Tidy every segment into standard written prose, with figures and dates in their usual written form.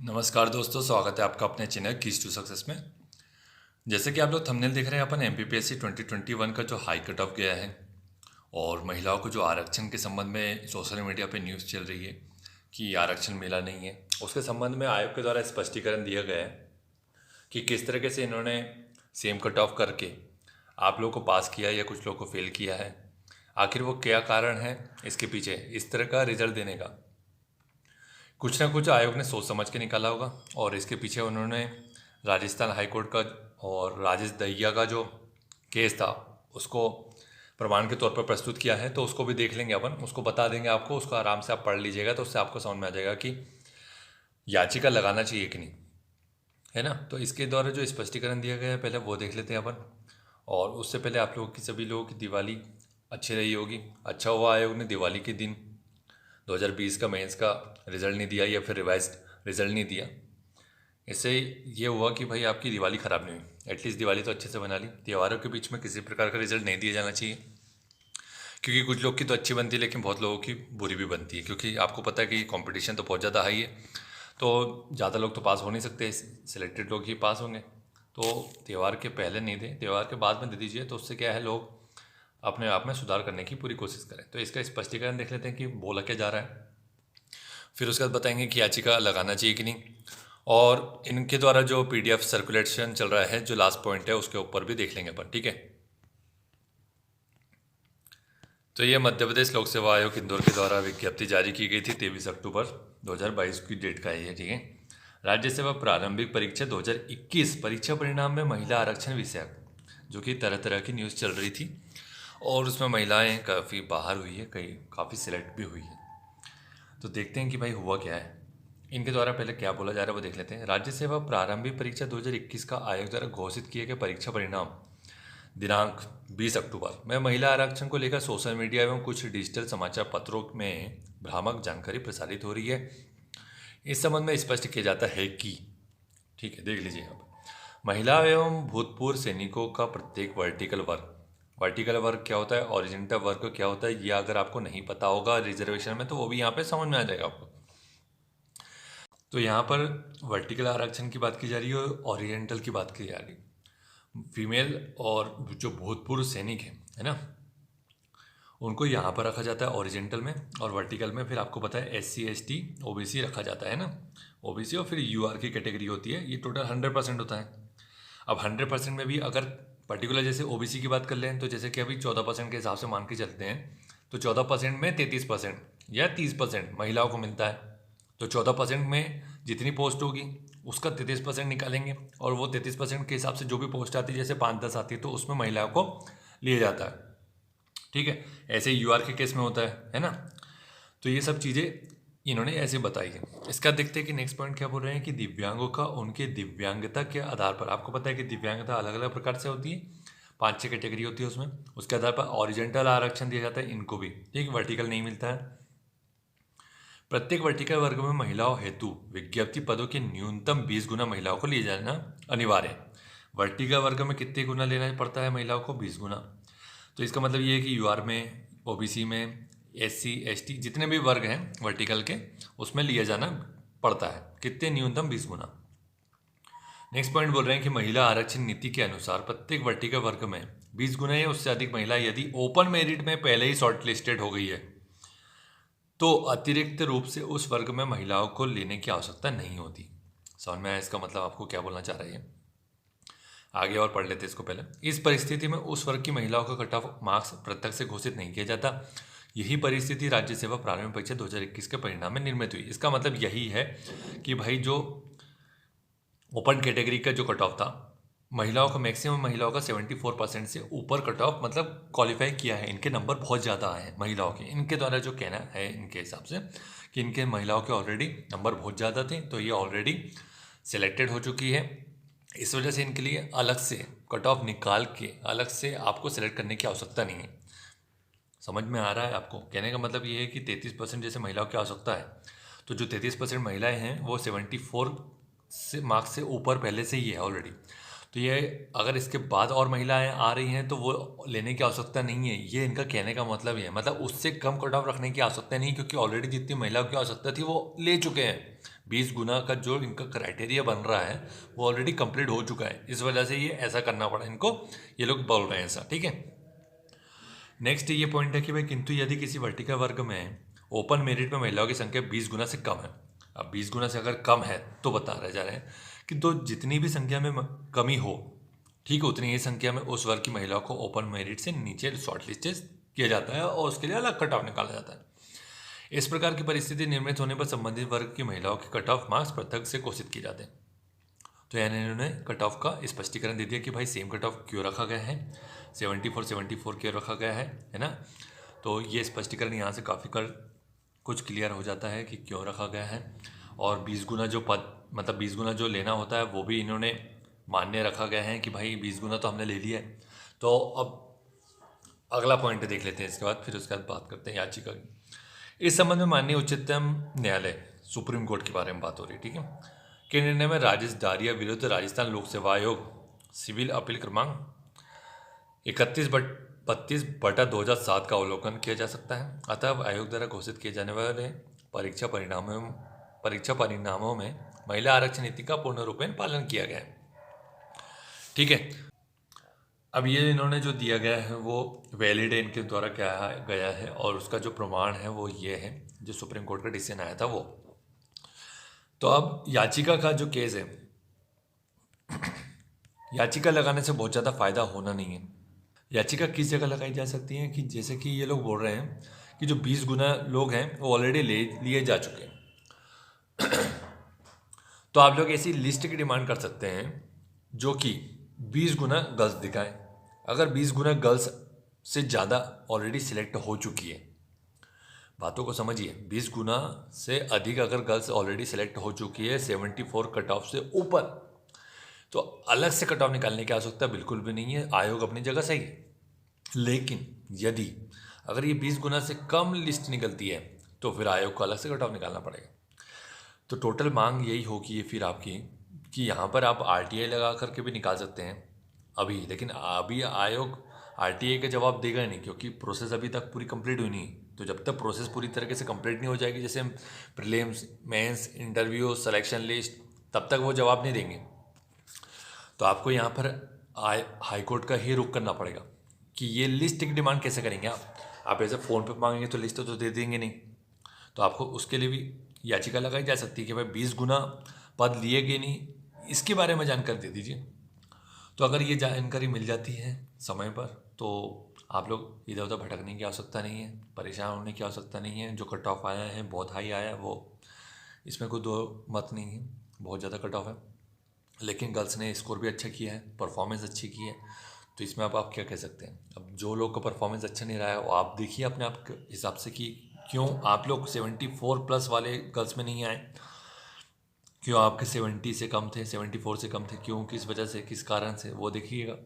नमस्कार दोस्तों, स्वागत है आपका अपने चैनल कीज टू सक्सेस में। जैसे कि आप लोग थंबनेल देख रहे हैं, अपन एमपीपीएससी 2021 का जो हाई कट ऑफ गया है और महिलाओं को जो आरक्षण के संबंध में सोशल मीडिया पे न्यूज़ चल रही है कि आरक्षण मिला नहीं है, उसके संबंध में आयोग के द्वारा स्पष्टीकरण दिया गया है कि किस तरीके से इन्होंने सेम कट ऑफ करके आप लोगों को पास किया या कुछ लोगों को फेल किया है। आखिर वो क्या कारण है इसके पीछे इस तरह का रिजल्ट देने का। कुछ ना कुछ आयोग ने सोच समझ के निकाला होगा और इसके पीछे उन्होंने राजस्थान हाई कोर्ट का और राजेश दहिया का जो केस था उसको प्रमाण के तौर पर प्रस्तुत किया है। तो उसको भी देख लेंगे अपन, उसको बता देंगे आपको, उसको आराम से आप पढ़ लीजिएगा तो उससे आपको समझ में आ जाएगा कि याचिका लगाना चाहिए कि नहीं, है ना। तो इसके द्वारा जो स्पष्टीकरण दिया गया है पहले वो देख लेते हैं अपन। और उससे पहले आप लोगों की, सभी लोगों की दिवाली अच्छी रही होगी। अच्छा हुआ आयोग ने दिवाली के दिन 2020 का मेंस का रिज़ल्ट नहीं दिया या फिर रिवाइज्ड रिज़ल्ट नहीं दिया। इससे ये हुआ कि भाई आपकी दिवाली ख़राब नहीं हुई, एटलीस्ट दिवाली तो अच्छे से बना ली। त्योहारों के बीच में किसी प्रकार का रिज़ल्ट नहीं दिया जाना चाहिए, क्योंकि कुछ लोग की तो अच्छी बनती है लेकिन बहुत लोगों की बुरी भी बनती है, क्योंकि आपको पता है कि कंपटीशन तो बहुत ज़्यादा हाई है। तो ज़्यादा लोग तो पास हो नहीं सकते, सिलेक्टेड लोग ही पास होंगे। तो त्यौहार के पहले नहीं दें, त्यौहार के बाद में दे दीजिए, तो उससे क्या है, लोग अपने आप में सुधार करने की पूरी कोशिश करें। तो इसका स्पष्टीकरण देख लेते हैं कि बोला क्या जा रहा है, फिर उसके बाद बताएंगे कि याचिका लगाना चाहिए कि नहीं। और इनके द्वारा जो पीडीएफ सर्कुलेशन चल रहा है, जो लास्ट पॉइंट है उसके ऊपर भी देख लेंगे अपन, ठीक है। तो ये मध्य प्रदेश लोक सेवा आयोग इंदौर के द्वारा विज्ञप्ति जारी की गई थी 23 अक्टूबर 2022 की डेट का है, ठीक है। राज्य सेवा प्रारंभिक परीक्षा 2021 परीक्षा परिणाम में महिला आरक्षण विषयक, जो कि तरह तरह की न्यूज़ चल रही थी और उसमें महिलाएं काफ़ी बाहर हुई है, कई काफ़ी सिलेक्ट भी हुई है। तो देखते हैं कि भाई हुआ क्या है, इनके द्वारा पहले क्या बोला जा रहा है वो देख लेते हैं। राज्य सेवा प्रारंभिक परीक्षा 2021 का आयोग द्वारा घोषित किए गए परीक्षा परिणाम दिनांक 20 अक्टूबर में महिला आरक्षण को लेकर सोशल मीडिया एवं कुछ डिजिटल समाचार पत्रों में भ्रामक जानकारी प्रसारित हो रही है। इस संबंध में स्पष्ट किया जाता है कि, ठीक है, देख लीजिए आप, महिला एवं भूतपूर्व सैनिकों का प्रत्येक वर्टिकल वर्ग क्या होता है, ऑरिजेंटल वर्ग क्या होता है, ये अगर आपको नहीं पता होगा रिजर्वेशन में तो वो भी यहाँ पे समझ में आ जाएगा आपको। तो यहाँ पर वर्टिकल आरक्षण की बात की जा रही है और ओरिएंटल की बात की जा रही है। फीमेल और जो भूतपूर्व सैनिक हैं, है ना, उनको यहाँ पर रखा जाता है ओरिजेंटल में, और वर्टिकल में फिर आपको पता है SC ST OBC रखा जाता है ना। OBC और फिर UR की कैटेगरी होती है, ये टोटल 100% होता है। अब 100% में भी अगर पर्टिकुलर जैसे OBC की बात कर लें तो जैसे कि अभी 14% के हिसाब से मान के चलते हैं, तो 14% में 33% या 30% महिलाओं को मिलता है। तो 14% में जितनी पोस्ट होगी उसका 33% निकालेंगे और वो 33% के हिसाब से जो भी पोस्ट आती है, जैसे 5-10 आती है, तो उसमें महिलाओं को लिया जाता है, ठीक है। ऐसे ही UR के केस में होता है ना। तो ये सब चीज़ें इन्होंने ऐसे बताई है। इसका देखते हैं कि नेक्स्ट पॉइंट क्या बोल रहे हैं कि दिव्यांगों का उनके दिव्यांगता के आधार पर, आपको पता है कि दिव्यांगता अलग अलग प्रकार से होती है, 5-6 कैटेगरी होती है उसमें, उसके आधार पर ऑरिजेंटल आरक्षण दिया जाता है इनको भी, ठीक, वर्टिकल नहीं मिलता है। प्रत्येक वर्टिकल वर्ग में महिलाओं हेतु विज्ञप्ति पदों के न्यूनतम 20 गुना महिलाओं को लिए जाना अनिवार्य है। वर्टिकल वर्ग में कितने गुना लेना पड़ता है महिलाओं को? 20 गुना। तो इसका मतलब ये है कि UR में, OBC में, SC ST जितने भी वर्ग हैं वर्टिकल के, उसमें लिया जाना पड़ता है कितने? न्यूनतम 20 गुना। नेक्स्ट पॉइंट बोल रहे हैं कि महिला आरक्षण नीति के अनुसार प्रत्येक वर्टिकल वर्ग में 20 गुना या उससे अधिक महिला यदि ओपन मेरिट में पहले ही शॉर्ट लिस्टेड हो गई है तो अतिरिक्त रूप से उस वर्ग में महिलाओं को लेने की आवश्यकता नहीं होती। समझ में आया इसका मतलब आपको क्या बोलना चाह रही है? आगे और पढ़ लेते इसको पहले। इस परिस्थिति में उस वर्ग की महिलाओं का कट ऑफ मार्क्स प्रत्यक्ष से घोषित नहीं किया जाता। यही परिस्थिति राज्य सेवा प्रारंभिक परीक्षा 2021 के परिणाम में निर्मित हुई। इसका मतलब यही है कि भाई जो ओपन कैटेगरी का जो कट ऑफ था, महिलाओं का, मैक्सिमम महिलाओं का 74% से ऊपर कट ऑफ मतलब क्वालिफाई किया है, इनके नंबर बहुत ज़्यादा आए हैं महिलाओं के। इनके द्वारा जो कहना है इनके हिसाब से कि इनके महिलाओं के ऑलरेडी नंबर बहुत ज़्यादा थे, तो ये ऑलरेडी सिलेक्टेड हो चुकी है। इस वजह से इनके लिए अलग से कट ऑफ निकाल के अलग से आपको सेलेक्ट करने की आवश्यकता नहीं है। समझ में आ रहा है आपको? कहने का मतलब ये है कि 33% जैसे महिलाओं की आवश्यकता है, तो जो 33% महिलाएं हैं वो 74 से मार्क्स से ऊपर पहले से ही है ऑलरेडी। तो ये अगर इसके बाद और महिलाएं आ रही हैं तो वो लेने की आवश्यकता नहीं है, ये इनका कहने का मतलब ये है। मतलब उससे कम कट ऑफ रखने की आवश्यकता नहीं, क्योंकि ऑलरेडी जितनी महिलाओं की आवश्यकता थी वो ले चुके हैं। 20 गुना का जो इनका क्राइटेरिया बन रहा है वो ऑलरेडी कंप्लीट हो चुका है, इस वजह से ये ऐसा करना पड़ा इनको, ये लोग बोल रहे हैं ऐसा, ठीक है। नेक्स्ट ये पॉइंट है कि भाई किंतु यदि किसी वर्टिकल वर्ग में ओपन मेरिट में महिलाओं की संख्या 20 गुना से कम है, अब 20 गुना से अगर कम है तो बता रहे जा रहे हैं कि तो जितनी भी संख्या में कमी हो, ठीक है, उतनी ही संख्या में उस वर्ग की महिलाओं को ओपन मेरिट से नीचे शॉर्ट लिस्टेड किया जाता है और उसके लिए अलग कट ऑफ निकाला जाता है। इस प्रकार की परिस्थिति निर्मित होने पर संबंधित वर्ग की महिलाओं के कट ऑफ मार्क्स पृथक से घोषित किए जाते हैं। तो यानी इन्होंने कट ऑफ का स्पष्टीकरण दे दिया कि भाई सेम कट ऑफ क्यों रखा गया है, 74 क्यों रखा गया है ना। तो ये स्पष्टीकरण यहाँ से काफ़ी कुछ क्लियर हो जाता है कि क्यों रखा गया है। और 20 गुना जो पद मतलब 20 गुना जो लेना होता है वो भी इन्होंने मान्य रखा गया है कि भाई 20 गुना तो हमने ले लिया है। तो अब अगला पॉइंट देख लेते हैं इसके बाद, फिर उसके बाद बात करते हैं याचिका की। इस संबंध में माननीय उच्चतम न्यायालय सुप्रीम कोर्ट के बारे में बात हो रही है, ठीक है, के निर्णय में राजेश डारिया विरुद्ध राजस्थान लोक सेवा आयोग सिविल अपील क्रमांक 31/32/2007 का अवलोकन किया जा सकता है। अतः आयोग द्वारा घोषित किए जाने वाले परीक्षा परिणामों में महिला आरक्षण नीति का पूर्ण रूपेण पालन किया गया है, ठीक है। अब ये इन्होंने जो दिया गया है वो वैलिड है, इनके द्वारा क्या गया है और उसका जो प्रमाण है वो ये है जो सुप्रीम कोर्ट का डिसीजन आया था वो। तो अब याचिका का जो केस है, याचिका लगाने से बहुत ज़्यादा फायदा होना नहीं है। याचिका किस जगह लगाई जा सकती है कि जैसे कि ये लोग बोल रहे हैं कि जो 20 गुना लोग हैं वो ऑलरेडी लिए जा चुके हैं तो आप लोग ऐसी लिस्ट की डिमांड कर सकते हैं जो कि 20 गुना गर्ल्स दिखाएं। अगर 20 गुना गर्ल्स से ज़्यादा ऑलरेडी सिलेक्ट हो चुकी है, बातों को समझिए, 20 गुना से अधिक अगर गर्ल्स ऑलरेडी सिलेक्ट हो चुकी है 74 कट ऑफ से ऊपर, तो अलग से कट ऑफ निकालने की आवश्यकता बिल्कुल भी नहीं है। आयोग अपनी जगह सही है, लेकिन यदि अगर ये 20 गुना से कम लिस्ट निकलती है तो फिर आयोग को अलग से कट ऑफ निकालना पड़ेगा। तो टोटल मांग यही होगी फिर आपकी कि यहाँ पर आप RTI लगा करके भी निकाल सकते हैं अभी, लेकिन अभी आयोग RTI का जवाब देगा नहीं क्योंकि प्रोसेस अभी तक पूरी कंप्लीट हुई नहीं। तो जब तक प्रोसेस पूरी तरीके से कंप्लीट नहीं हो जाएगी, जैसे prelims, mains, interview, selection list, तब तक वो जवाब नहीं देंगे। तो आपको यहाँ पर हाई कोर्ट का ही रुख करना पड़ेगा कि ये लिस्ट की डिमांड कैसे करेंगे आप ऐसे फ़ोन पे मांगेंगे तो लिस्ट तो दे देंगे नहीं। तो आपको उसके लिए भी याचिका लगाई जा सकती है कि भाई 20 गुना पद लिए गए नहीं, इसके बारे में जानकारी दे दीजिए। तो अगर ये जानकारी मिल जाती है समय पर तो आप लोग इधर उधर भटकने की आवश्यकता नहीं है, परेशान होने की आवश्यकता नहीं है। जो कट ऑफ आया है बहुत हाई आया है, वो इसमें कोई दो मत नहीं है, बहुत ज़्यादा कट ऑफ है, लेकिन गर्ल्स ने स्कोर भी अच्छा किया है, परफॉर्मेंस अच्छी की है। तो इसमें आप क्या कह सकते हैं। अब जो लोग का परफॉर्मेंस अच्छा नहीं रहा है वो आप देखिए अपने आप के हिसाब से कि क्यों आप लोग 74+ वाले गर्ल्स में नहीं आए, क्यों आपके 70 से कम थे, 74 से कम थे, क्यों, किस वजह से, किस कारण से, वो देखिएगा।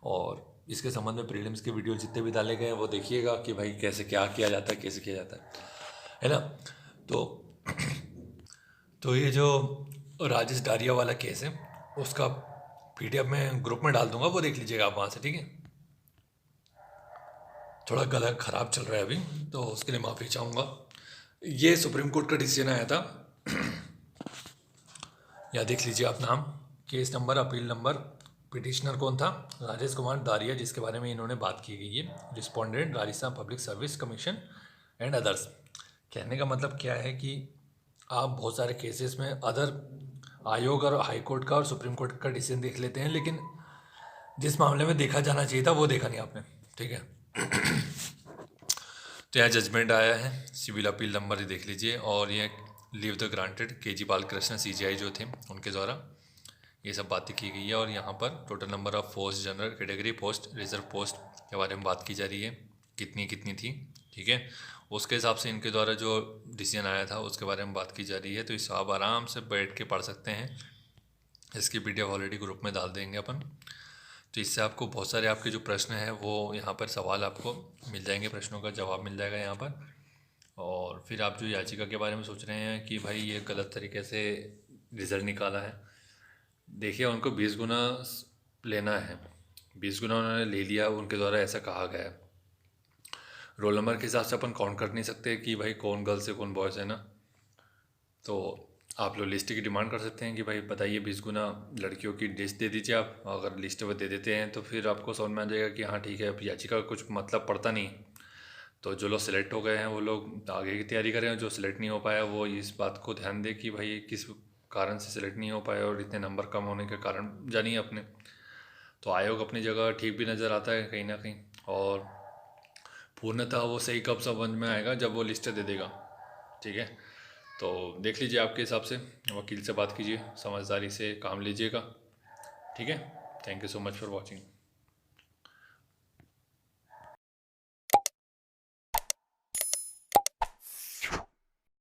और इसके संबंध में प्रीलिम्स के वीडियो जितने भी डाले गए हैं वो देखिएगा कि भाई कैसे क्या किया जाता है, कैसे किया जाता है ना। तो ये जो राजेश डारिया वाला केस है उसका PDF मैं ग्रुप में डाल दूंगा, वो देख लीजिएगा आप वहाँ से, ठीक है। थोड़ा गला ख़राब चल रहा है अभी तो उसके लिए माफ़ी चाहूँगा। ये सुप्रीम कोर्ट का डिसीजन आया था या देख लीजिए आप नाम, case number, appeal number, petitioner कौन था, राजेश कुमार डारिया, जिसके बारे में इन्होंने बात की गई है, respondent Rajasthan public service commission and others. कहने का मतलब क्या है कि आप बहुत सारे केसेस में अदर आयोग और हाई कोर्ट का और सुप्रीम कोर्ट का डिसीजन देख लेते हैं, लेकिन जिस मामले में देखा जाना चाहिए था वो देखा नहीं आपने, ठीक है। तो यहाँ जजमेंट आया है, सिविल अपील नंबर देख लीजिए, और ये leave the granted KG Balkrishna CGI जो थे उनके द्वारा ये सब बातें की गई है। और यहाँ पर total number of post, general category post, reserve post के बारे में बात की जा रही है, कितनी कितनी थी, ठीक है। उसके हिसाब से इनके द्वारा जो डिसीजन आया था उसके बारे में बात की जा रही है। तो इस आप आराम से बैठ के पढ़ सकते हैं, इसकी PDF ऑलरेडी ग्रुप में डाल देंगे अपन। तो इससे आपको बहुत सारे आपके जो प्रश्न हैं वो यहाँ पर सवाल आपको मिल जाएंगे, प्रश्नों का जवाब मिल जाएगा यहाँ पर। और फिर आप जो याचिका के बारे में सोच रहे हैं कि भाई ये गलत तरीके से रिज़ल्ट निकाला है, देखिए उनको 20 गुना लेना है, 20 गुना उन्होंने ले लिया, उनके द्वारा ऐसा कहा गया है। रोल नंबर के हिसाब से अपन काउंट कर नहीं सकते कि भाई कौन गर्ल्स है कौन बॉयज़ है ना। तो आप लोग लिस्ट की डिमांड कर सकते हैं कि भाई बताइए 20 गुना लड़कियों की लिस्ट दे दीजिए आप। अगर लिस्ट वो दे देते हैं तो फिर आपको समझ में आ जाएगा कि हाँ ठीक है, अब याचिका का कुछ मतलब पड़ता नहीं। तो जो लोग सिलेक्ट हो गए हैं वो लोग आगे की तैयारी करें, और जो सिलेक्ट नहीं हो पाया वो इस बात को ध्यान दे कि भाई किस कारण से सिलेक्ट नहीं हो पाया, और इतने नंबर कम होने के कारण जानिए अपने। तो आयोग अपनी जगह ठीक भी नज़र आता है कहीं ना कहीं, और पूर्णतः वो सही कब समझ में आएगा जब वो लिस्ट दे देगा। ठीक है, तो देख लीजिए आपके हिसाब से, वकील से बात कीजिए, समझदारी से काम लीजिएगा। ठीक है, thank you so much for watching.